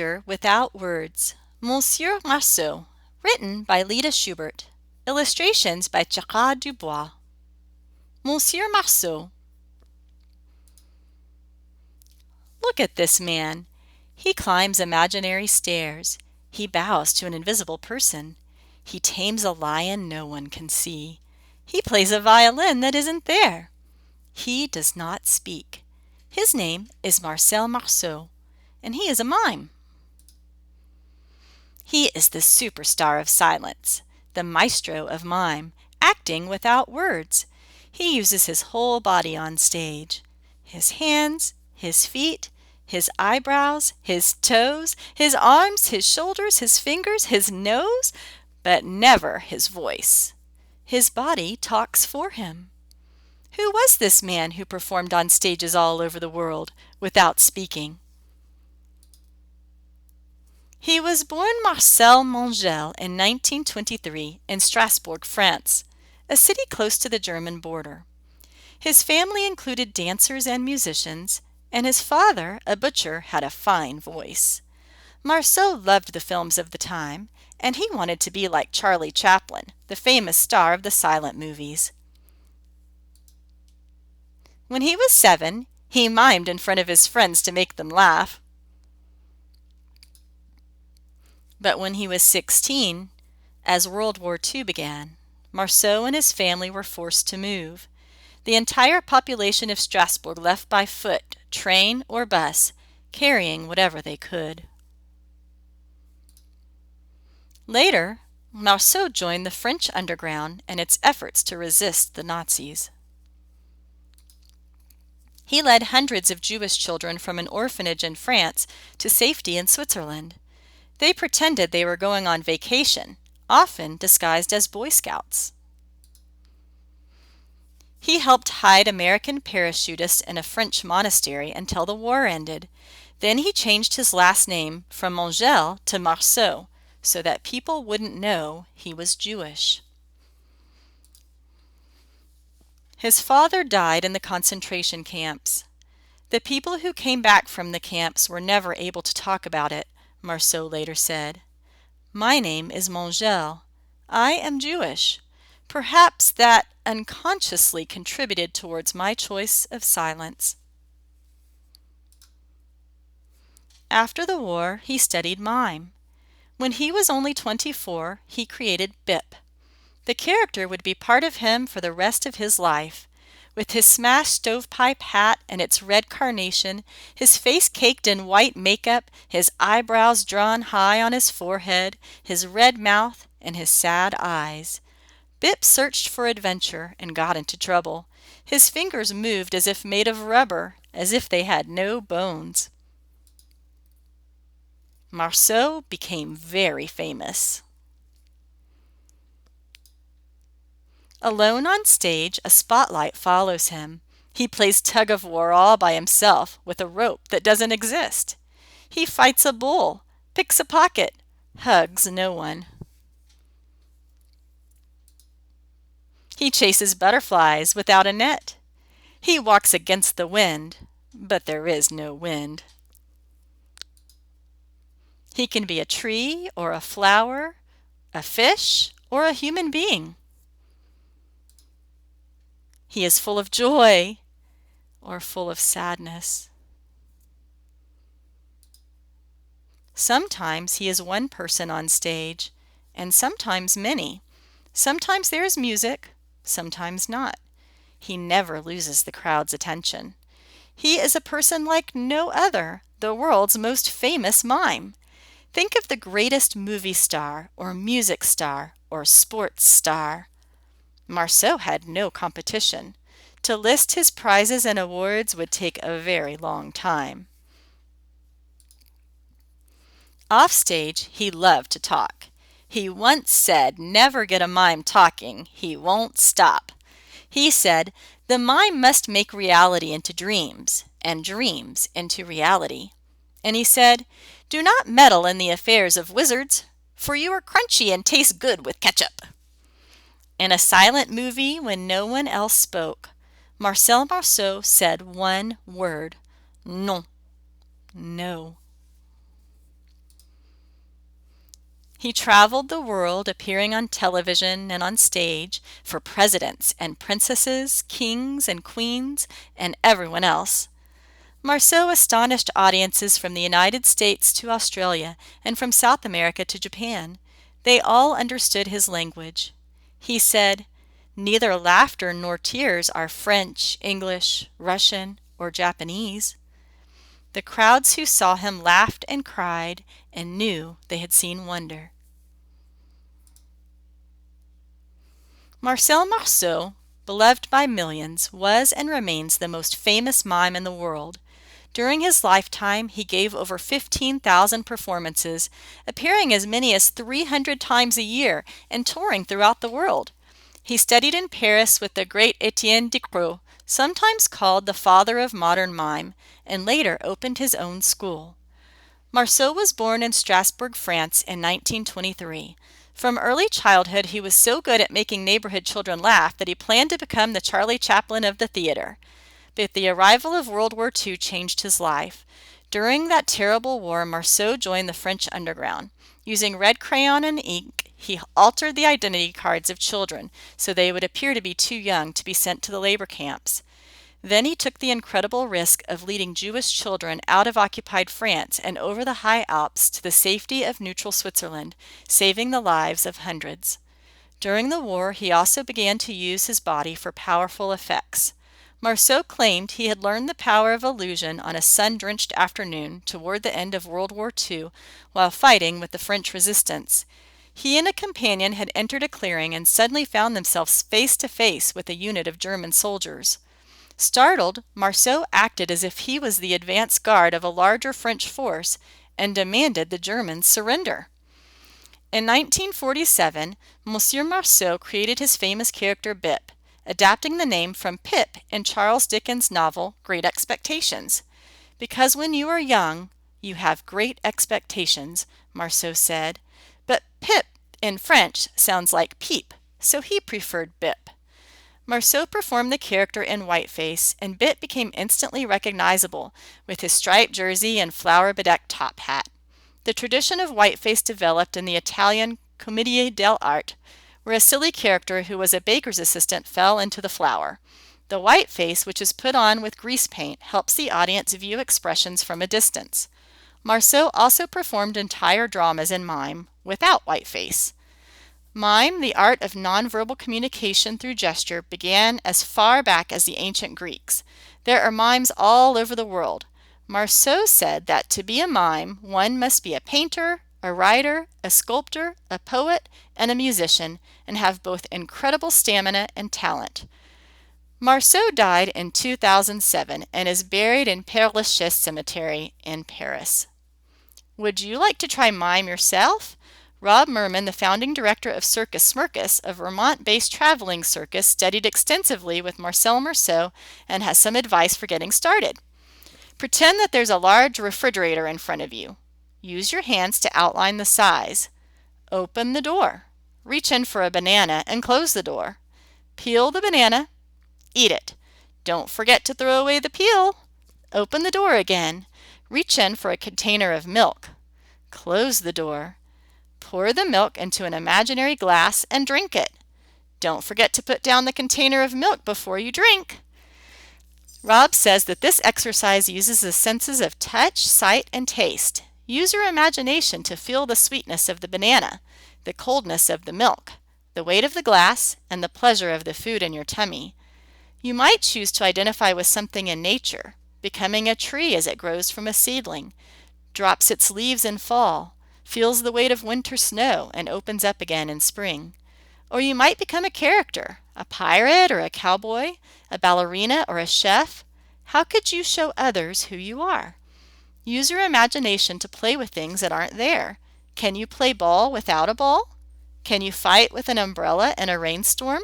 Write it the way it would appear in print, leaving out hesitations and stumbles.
Without Words, Monsieur Marceau, written by Lida Schubert, illustrations by Gerard Dubois. Monsieur Marceau. Look at this man. He climbs imaginary stairs. He bows to an invisible person. He tames a lion no one can see. He plays a violin that isn't there. He does not speak. His name is Monsieur Marceau, and he is a mime. He is the superstar of silence, the maestro of mime, acting without words. He uses his whole body on stage. His hands, his feet, his eyebrows, his toes, his arms, his shoulders, his fingers, his nose, but never his voice. His body talks for him. Who was this man who performed on stages all over the world without speaking? He was born Marcel Mongel in 1923 in Strasbourg, France, a city close to the German border. His family included dancers and musicians, and his father, a butcher, had a fine voice. Marceau loved the films of the time, and he wanted to be like Charlie Chaplin, the famous star of the silent movies. When he was 7, he mimed in front of his friends to make them laugh. But when he was 16, as World War II began, Marceau and his family were forced to move. The entire population of Strasbourg left by foot, train, or bus, carrying whatever they could. Later, Marceau joined the French underground and its efforts to resist the Nazis. He led hundreds of Jewish children from an orphanage in France to safety in Switzerland. They pretended they were going on vacation, often disguised as Boy Scouts. He helped hide American parachutists in a French monastery until the war ended. Then he changed his last name from Mongel to Marceau so that people wouldn't know he was Jewish. His father died in the concentration camps. The people who came back from the camps were never able to talk about it, Marceau later said. My name is Mongel. I am Jewish. Perhaps that unconsciously contributed towards my choice of silence. After the war, he studied mime. When he was only 24, he created Bip. The character would be part of him for the rest of his life. With his smashed stovepipe hat and its red carnation, his face caked in white makeup, his eyebrows drawn high on his forehead, his red mouth, and his sad eyes. Bip searched for adventure and got into trouble. His fingers moved as if made of rubber, as if they had no bones. Marceau became very famous. Alone on stage, a spotlight follows him. He plays tug-of-war all by himself with a rope that doesn't exist. He fights a bull, picks a pocket, hugs no one. He chases butterflies without a net. He walks against the wind, but there is no wind. He can be a tree or a flower, a fish or a human being. He is full of joy or full of sadness. Sometimes he is one person on stage, and sometimes many. Sometimes there is music, sometimes not. He never loses the crowd's attention. He is a person like no other, the world's most famous mime. Think of the greatest movie star or music star or sports star. Marceau had no competition. To list his prizes and awards would take a very long time. Offstage, he loved to talk. He once said, "Never get a mime talking. He won't stop." He said, "The mime must make reality into dreams, and dreams into reality." And he said, "Do not meddle in the affairs of wizards, for you are crunchy and taste good with ketchup." In a silent movie when no one else spoke, Marcel Marceau said one word, "Non." No. He traveled the world, appearing on television and on stage for presidents and princesses, kings and queens, and everyone else. Marceau astonished audiences from the United States to Australia and from South America to Japan. They all understood his language. He said, "Neither laughter nor tears are French, English, Russian, or Japanese." The crowds who saw him laughed and cried and knew they had seen wonder. Monsieur Marceau, beloved by millions, was and remains the most famous mime in the world. During his lifetime, he gave over 15,000 performances, appearing as many as 300 times a year and touring throughout the world. He studied in Paris with the great Etienne Decroix, sometimes called the father of modern mime, and later opened his own school. Marceau was born in Strasbourg, France in 1923. From early childhood, he was so good at making neighborhood children laugh that he planned to become the Charlie Chaplin of the theater. But the arrival of World War II changed his life. During that terrible war, Marceau joined the French underground. Using red crayon and ink, he altered the identity cards of children so they would appear to be too young to be sent to the labor camps. Then he took the incredible risk of leading Jewish children out of occupied France and over the high Alps to the safety of neutral Switzerland, saving the lives of hundreds. During the war, he also began to use his body for powerful effects. Marceau claimed he had learned the power of illusion on a sun-drenched afternoon toward the end of World War II while fighting with the French resistance. He and a companion had entered a clearing and suddenly found themselves face to face with a unit of German soldiers. Startled, Marceau acted as if he was the advance guard of a larger French force and demanded the Germans surrender. In 1947, Monsieur Marceau created his famous character Bip, adapting the name from Pip in Charles Dickens' novel Great Expectations. "Because when you are young, you have great expectations," Marceau said. But Pip in French sounds like peep, so he preferred Bip. Marceau performed the character in whiteface, and Bip became instantly recognizable with his striped jersey and flower-bedecked top hat. The tradition of whiteface developed in the Italian Commedia dell'arte, where a silly character who was a baker's assistant fell into the flour. The whiteface, which is put on with grease paint, helps the audience view expressions from a distance. Marceau also performed entire dramas in mime without whiteface. Mime, the art of nonverbal communication through gesture, began as far back as the ancient Greeks. There are mimes all over the world. Marceau said that to be a mime, one must be a painter, a writer, a sculptor, a poet, and a musician, and have both incredible stamina and talent. Marceau died in 2007 and is buried in Père Lachaise Cemetery in Paris. Would you like to try mime yourself? Rob Merman, the founding director of Circus Smirkus, a Vermont-based traveling circus, studied extensively with Marcel Marceau and has some advice for getting started. Pretend that there's a large refrigerator in front of you. Use your hands to outline the size. Open the door. Reach in for a banana and close the door. Peel the banana. Eat it. Don't forget to throw away the peel. Open the door again. Reach in for a container of milk. Close the door. Pour the milk into an imaginary glass and drink it. Don't forget to put down the container of milk before you drink. Rob says that this exercise uses the senses of touch, sight, and taste. Use your imagination to feel the sweetness of the banana, the coldness of the milk, the weight of the glass, and the pleasure of the food in your tummy. You might choose to identify with something in nature, becoming a tree as it grows from a seedling, drops its leaves in fall, feels the weight of winter snow, and opens up again in spring. Or you might become a character, a pirate or a cowboy, a ballerina or a chef. How could you show others who you are? Use your imagination to play with things that aren't there. Can you play ball without a ball? Can you fight with an umbrella in a rainstorm?